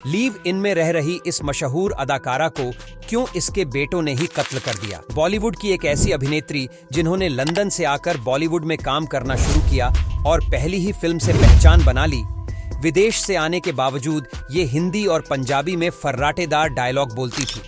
Leave इन में रह रही इस मशहूर अदाकारा को क्यों इसके बेटों ने ही कत्ल कर दिया। बॉलीवुड की एक ऐसी अभिनेत्री जिन्होंने लंदन से आकर बॉलीवुड में काम करना शुरू किया और पहली ही फिल्म से पहचान बना ली। विदेश से आने के बावजूद ये हिंदी और पंजाबी में फर्राटेदार डायलॉग बोलती थी,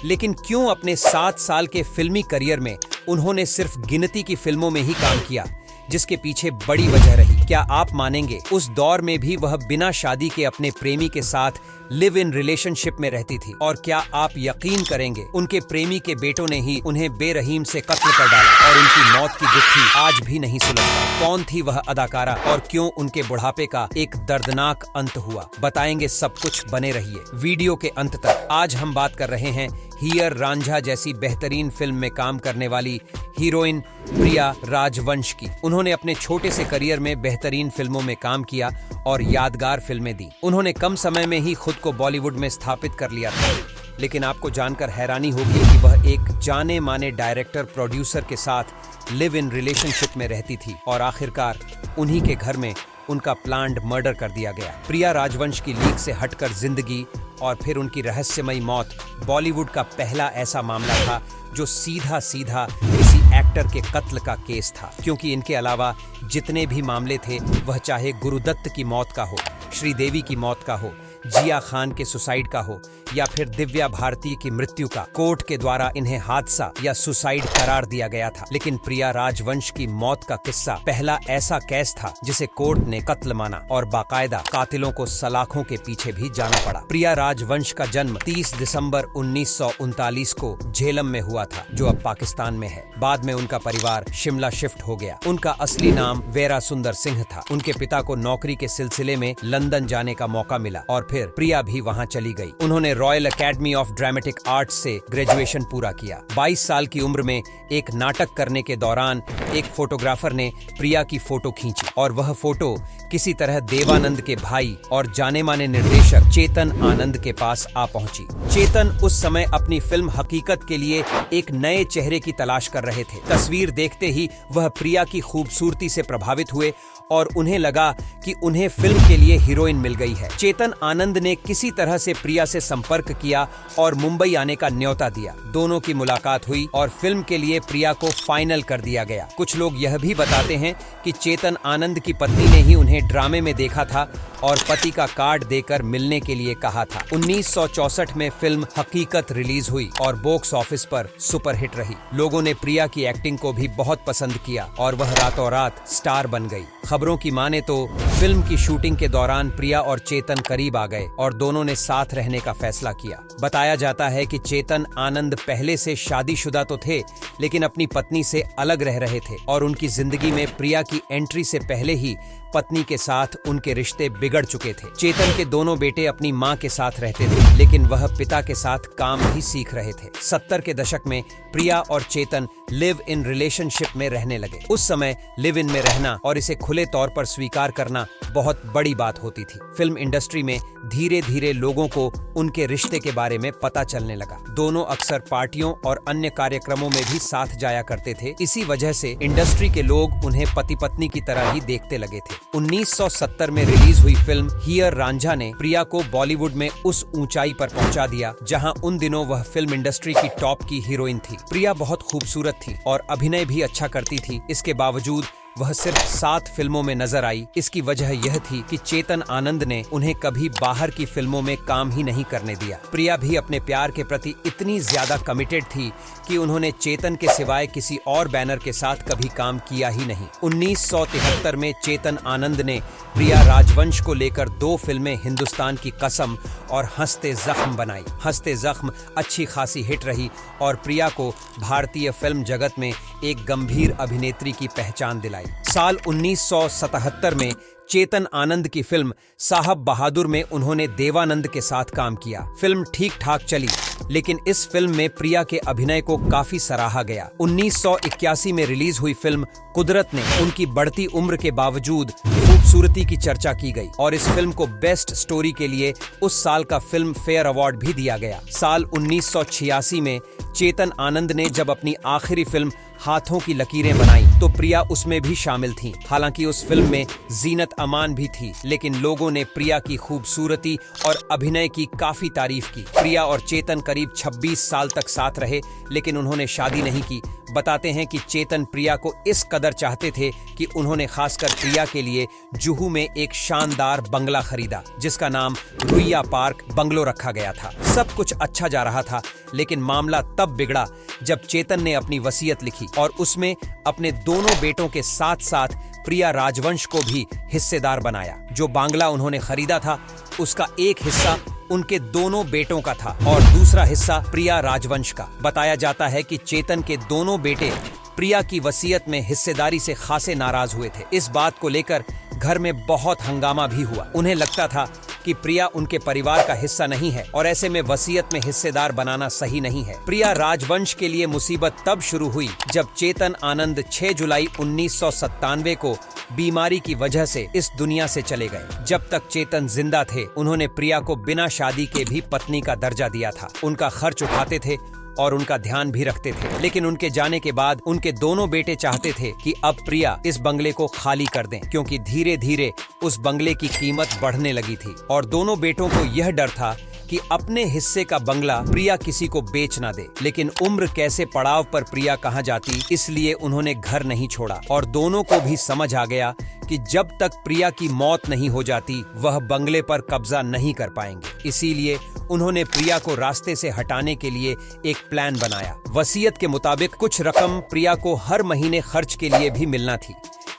लेकिन क्यों अपने 7 साल के फिल्मी करियर में उन्होंने सिर्फ गिनती की फिल्मों में ही काम किया, जिसके पीछे बड़ी वजह रही। क्या आप मानेंगे, उस दौर में भी वह बिना शादी के अपने प्रेमी के साथ लिव इन रिलेशनशिप में रहती थी। और क्या आप यकीन करेंगे, उनके प्रेमी के बेटों ने ही उन्हें बेरहीम से कत्ल कर डाला और उनकी मौत की गुत्थी आज भी नहीं सुलझती। कौन थी वह अदाकारा और क्यों उनके बुढ़ापे का एक दर्दनाक अंत हुआ, बताएंगे सब कुछ। बने रहिए वीडियो के अंत तक। आज हम बात कर रहे हैं हीयर रांझा जैसी बेहतरीन फिल्म में काम करने वाली हीरोइन प्रिया राजवंश की। उन्होंने अपने छोटे से करियर में बेहतरीन फिल्मों में काम किया और यादगार फिल्में दी। उन्होंने कम समय में ही खुद को बॉलीवुड में स्थापित कर लिया था, लेकिन आपको जानकर हैरानी होगी कि वह एक जाने माने डायरेक्टर प्रोड्यूसर के साथ लिव इन रिलेशनशिप में रहती थी और आखिरकार उन्हीं के घर में उनका प्लान्ड मर्डर कर दिया गया। प्रिया राजवंश की लीक से हटकर जिंदगी और फिर उनकी रहस्यमयी मौत बॉलीवुड का पहला ऐसा मामला था जो सीधा सीधा किसी एक्टर के कत्ल का केस था, क्योंकि इनके अलावा जितने भी मामले थे, वह चाहे गुरुदत्त की मौत का हो, श्रीदेवी की मौत का हो, जिया खान के सुसाइड का हो या फिर दिव्या भारती की मृत्यु का, कोर्ट के द्वारा इन्हें हादसा या सुसाइड करार दिया गया था। लेकिन प्रिया राजवंश की मौत का किस्सा पहला ऐसा केस था जिसे कोर्ट ने कत्ल माना और बाकायदा कातिलों को सलाखों के पीछे भी जाना पड़ा। प्रिया राजवंश का जन्म 30 दिसंबर 1939 को झेलम में हुआ था, जो अब पाकिस्तान में है। बाद में उनका परिवार शिमला शिफ्ट हो गया। उनका असली नाम वेरा सुंदर सिंह था। उनके पिता को नौकरी के सिलसिले में लंदन जाने का मौका मिला और फिर प्रिया भी वहां चली गई। उन्होंने royal academy of dramatic arts से ग्रेजुएशन पूरा किया। 22 साल की उम्र में एक नाटक करने के दौरान एक फोटोग्राफर ने प्रिया की फोटो खींची और वह फोटो किसी तरह देवानंद के भाई और जाने माने निर्देशक चेतन आनंद के पास आ पहुंची। चेतन उस समय अपनी फिल्म हकीकत के लिए एक नए चेहरे की तलाश कर रहे थे। तस्वीर देखते ही वह प्रिया की खूबसूरती से प्रभावित हुए और उन्हें लगा कि उन्हें फिल्म के लिए हीरोइन मिल गई है। चेतन आनंद ने किसी तरह से प्रिया से संपर्क किया और मुंबई आने का न्योता दिया। दोनों की मुलाकात हुई और फिल्म के लिए प्रिया को फाइनल कर दिया गया। कुछ लोग यह भी बताते हैं कि चेतन आनंद की पत्नी ने ही उन्हें ड्रामे में देखा था और पति का कार्ड देकर मिलने के लिए कहा था। 1964 में फिल्म हकीकत रिलीज हुई और बॉक्स ऑफिस पर सुपरहिट रही। लोगों ने प्रिया की एक्टिंग को भी बहुत पसंद किया और वह रातों रात स्टार बन गई। खबरों की माने तो फिल्म की शूटिंग के दौरान प्रिया और चेतन करीब आ गए और दोनों ने साथ रहने का फैसला किया। बताया जाता है कि चेतन आनंद पहले से शादीशुदा तो थे, लेकिन अपनी पत्नी से अलग रह रहे थे और उनकी जिंदगी में प्रिया की एंट्री से पहले ही पत्नी के साथ उनके रिश्ते बिगड़ चुके थे। चेतन के दोनों बेटे अपनी मां के साथ रहते थे, लेकिन वह पिता के साथ काम भी सीख रहे थे। 70 के दशक में प्रिया और चेतन लिव इन रिलेशनशिप में रहने लगे। उस समय लिव इन में रहना और इसे खुले तौर पर स्वीकार करना बहुत बड़ी बात होती थी। फिल्म इंडस्ट्री में धीरे धीरे लोगों को उनके रिश्ते के बारे में पता चलने लगा। दोनों अक्सर पार्टियों और अन्य कार्यक्रमों में भी साथ जाया करते थे। इसी वजह से इंडस्ट्री के लोग उन्हें पति पत्नी की तरह ही देखते लगे थे। 1970 में रिलीज हुई फिल्म हीयर रांझा ने प्रिया को बॉलीवुड में उस ऊंचाई पर पहुंचा दिया जहां उन दिनों वह फिल्म इंडस्ट्री की टॉप की हीरोइन थी। प्रिया बहुत खूबसूरत थी और अभिनय भी अच्छा करती थी। इसके बावजूद वह सिर्फ 7 फिल्मों में नजर आई। इसकी वजह यह थी कि चेतन आनंद ने उन्हें कभी बाहर की फिल्मों में काम ही नहीं करने दिया। प्रिया भी अपने प्यार के प्रति इतनी ज्यादा कमिटेड थी कि उन्होंने चेतन के सिवाय किसी और बैनर के साथ कभी काम किया ही नहीं। 1973 में चेतन आनंद ने प्रिया राजवंश को लेकर 2 फिल्में हिंदुस्तान की कसम और हंसते जख्म बनाई। हंसते जख्म अच्छी खासी हिट रही और प्रिया को भारतीय फिल्म जगत में एक गंभीर अभिनेत्री की पहचान दिलाई। साल 1977 में चेतन आनंद की फिल्म साहब बहादुर में उन्होंने देवानंद के साथ काम किया। फिल्म ठीक ठाक चली, लेकिन इस फिल्म में प्रिया के अभिनय को काफी सराहा गया। 1981 में रिलीज हुई फिल्म कुदरत ने उनकी बढ़ती उम्र के बावजूद खूबसूरती की चर्चा की गई और इस फिल्म को बेस्ट स्टोरी के लिए उस साल का फिल्म फेयर अवार्ड भी दिया गया। साल 1986 में चेतन आनंद ने जब अपनी आखिरी फिल्म हाथों की लकीरें बनाई तो प्रिया उसमें भी शामिल थीं। हालांकि उस फिल्म में जीनत अमान भी थी, लेकिन लोगों ने प्रिया की खूबसूरती और अभिनय की काफी तारीफ की। प्रिया और चेतन करीब 26 साल तक साथ रहे, लेकिन उन्होंने शादी नहीं की। बताते हैं कि चेतन प्रिया को इस कदर चाहते थे कि उन्होंने खासकर प्रिया के लिए जुहू में एक शानदार बंगला खरीदा, जिसका नाम रुइया पार्क बंगलो रखा गया था। सब कुछ अच्छा जा रहा था, लेकिन मामला तब बिगड़ा जब चेतन ने अपनी वसीयत लिखी और उसमें अपने दोनों बेटों के साथ साथ प्रिया राजवंश को भी हिस्सेदार बनाया। जो बांग्ला उन्होंने खरीदा था, उसका एक हिस्सा उनके दोनों बेटों का था और दूसरा हिस्सा प्रिया राजवंश का। बताया जाता है कि चेतन के दोनों बेटे प्रिया की वसीयत में हिस्सेदारी से खासे नाराज हुए थे। इस बात को लेकर घर में बहुत हंगामा भी हुआ। उन्हें लगता था कि प्रिया उनके परिवार का हिस्सा नहीं है और ऐसे में वसीयत में हिस्सेदार बनाना सही नहीं है। प्रिया राजवंश के लिए मुसीबत तब शुरू हुई जब चेतन आनंद 6 जुलाई 1997 को बीमारी की वजह से इस दुनिया से चले गए। जब तक चेतन जिंदा थे, उन्होंने प्रिया को बिना शादी के भी पत्नी का दर्जा दिया था, उनका खर्च उठाते थे और उनका ध्यान भी रखते थे। लेकिन उनके जाने के बाद उनके दोनों बेटे चाहते थे कि अब प्रिया इस बंगले को खाली कर दें, क्योंकि धीरे धीरे उस बंगले की कीमत बढ़ने लगी थी और दोनों बेटों को यह डर था कि अपने हिस्से का बंगला प्रिया किसी को बेच ना दे। लेकिन उम्र कैसे पड़ाव पर प्रिया कहाँ जाती, इसलिए उन्होंने घर नहीं छोड़ा और दोनों को भी समझ आ गया कि जब तक प्रिया की मौत नहीं हो जाती, वह बंगले पर कब्जा नहीं कर पाएंगे। इसीलिए उन्होंने प्रिया को रास्ते से हटाने के लिए एक प्लान बनाया। वसीयत के मुताबिक कुछ रकम प्रिया को हर महीने खर्च के लिए भी मिलना थी,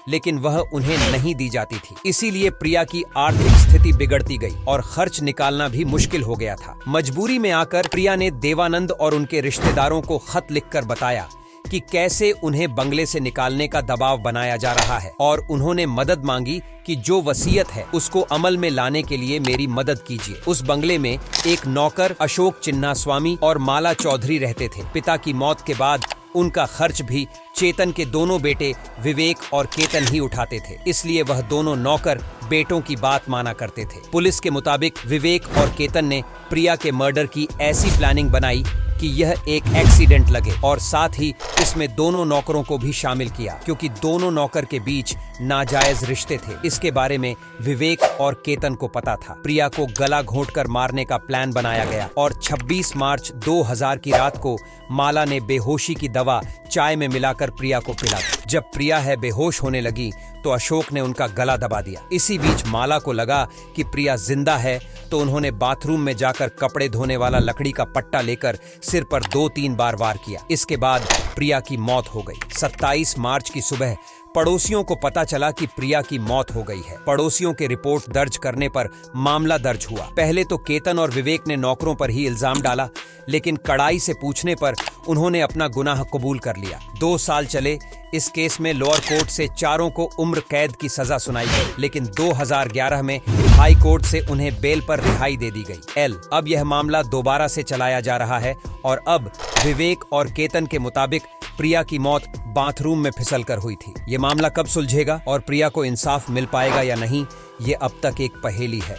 लेकिन वह उन्हें नहीं दी जाती थी। इसीलिए प्रिया की आर्थिक स्थिति बिगड़ती गई और खर्च निकालना भी मुश्किल हो गया था। मजबूरी में आकर प्रिया ने देवानंद और उनके रिश्तेदारों को खत लिखकर बताया कि कैसे उन्हें बंगले से निकालने का दबाव बनाया जा रहा है और उन्होंने मदद मांगी कि जो वसीयत है उसको अमल में लाने के लिए मेरी मदद कीजिए। उस बंगले में एक नौकर अशोक चिन्नास्वामी और माला चौधरी रहते थे। पिता की मौत के बाद उनका खर्च भी चेतन के दोनों बेटे विवेक और केतन ही उठाते थे, इसलिए वह दोनों नौकर बेटों की बात माना करते थे। पुलिस के मुताबिक विवेक और केतन ने प्रिया के मर्डर की ऐसी प्लानिंग बनाई कि यह एक एक्सीडेंट लगे और साथ ही इसमें दोनों नौकरों को भी शामिल किया, क्योंकि दोनों नौकर के बीच नाजायज रिश्ते थे। इसके बारे में विवेक और केतन को पता था। प्रिया को गला घोंटकर मारने का प्लान बनाया गया और 26 मार्च 2000 की रात को माला ने बेहोशी की दवा चाय में मिलाकर प्रिया को पिला दी। जब प्रिया बेहोश होने लगी तो अशोक ने उनका गला दबा दिया। इसी बीच माला को लगा कि प्रिया जिंदा है, तो उन्होंने बाथरूम में जाकर कपड़े धोने वाला लकड़ी का पट्टा लेकर सिर पर 2-3 बार वार किया। इसके बाद प्रिया की मौत हो गई। 27 मार्च की सुबह पड़ोसियों को पता चला कि प्रिया की मौत हो गई है। पड़ोसियों के रिपोर्ट दर्ज करने पर मामला दर्ज हुआ। पहले तो केतन और विवेक ने नौकरों पर ही इल्जाम डाला, लेकिन कड़ाई से पूछने पर उन्होंने अपना गुनाह कबूल कर लिया। 2 साल चले इस केस में। लोअर कोर्ट से चारों को उम्र कैद की सजा सुनाई गई, लेकिन 2011 में हाई कोर्ट से उन्हें बेल पर रिहाई दे दी गई। अब यह मामला दोबारा से चलाया जा रहा है और अब विवेक और केतन के मुताबिक प्रिया की मौत बाथरूम में फिसल कर हुई थी। ये मामला कब सुलझेगा और प्रिया को इंसाफ मिल पाएगा या नहीं, ये अब तक एक पहेली है।